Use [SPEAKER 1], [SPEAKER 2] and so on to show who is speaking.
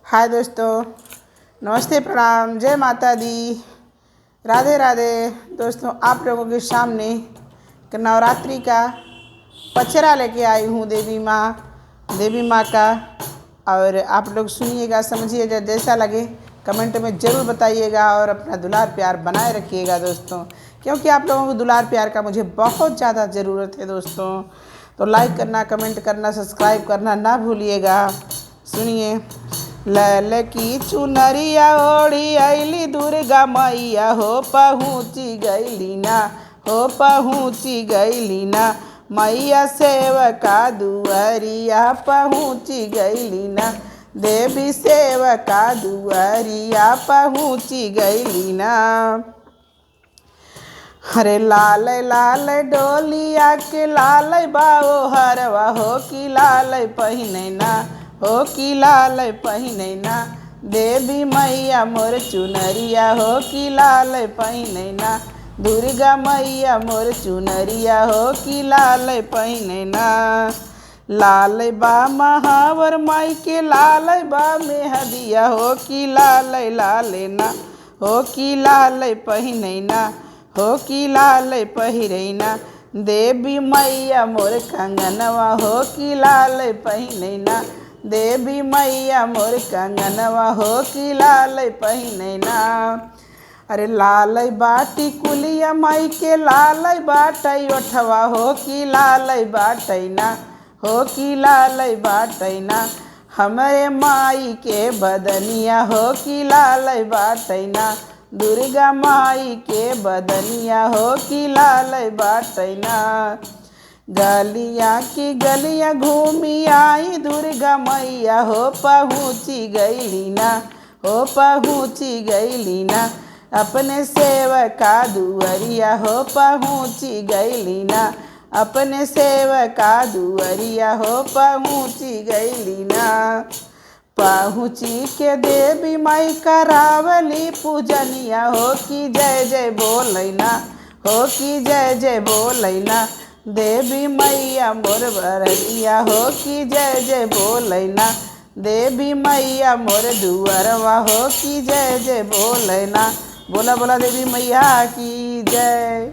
[SPEAKER 1] हाय दोस्तों, नमस्ते, प्रणाम, जय माता दी, राधे राधे। दोस्तों, आप लोगों के सामने नवरात्रि का पचरा लेके आई हूँ देवी माँ का। और आप लोग सुनिएगा, समझिएगा, जैसा लगे कमेंट में ज़रूर बताइएगा और अपना दुलार प्यार बनाए रखिएगा दोस्तों, क्योंकि आप लोगों को दुलार प्यार का मुझे बहुत ज़्यादा ज़रूरत है दोस्तों। तो लाइक करना, कमेंट करना, सब्सक्राइब करना ना भूलिएगा। सुनिए। लाल की चुनरिया ओढ़ी अली दुर्गा मैया हो पहुँची गईली ना, हो पहुँची गईली ना, मैया सेवका दुआरिया पहुँची गईली ना, देवी सेवका दुआरिया पहुँची गईली ना। अरे लाल लाल डोलिया के लाल बाओ हरवा हो कि लाल पहिने ना, हो कि लाल पहिने ना, देवी मैया मोर चुनरिया हो कि लाल पहिने ना, दुर्गा मैया मोर चुनरिया हो कि लाल पहिने ना। लाल बा महावर माई के लाल बा मेहदिया हो कि लाल लाल ना, हो कि लाल पहिने ना, हो कि लाल पहिरैना, देवी मैया मोर कंगनवा हो कि लाल पहिनैना, देवी मैया मोर कंगनवा हो कि लाल पहिनैना। अरे लाल बाटी कुलिया माई के लाल बाटै ओठवा हो कि लाल बाटैना, हो कि लाल बाटैना, हमारे माई के बदनिया हो कि लाल बाटैना, दुर्गा माई के बदनिया हो कि लाल बाटैना। गलिया की गलिया घूमी आई दुर्गा मैया हो पहुँची गईली ना, हो पहुँची गईली ना, अपने सेवका दुआरिया हो पहुँची गईली ना, अपने सेवका दुआरिया हो पहुँची गईली ना। पहुँची के देवी माई करावली पूजनिया हो कि जय जय बोलैना, हो कि जय जय बोलैना, देवी मैया मोर बरदिया हो कि जय जय बोलैना, देवी मैया मोर दुआरवा हो कि जय जय बोलैना। बोला बोला देवी मैया की जय।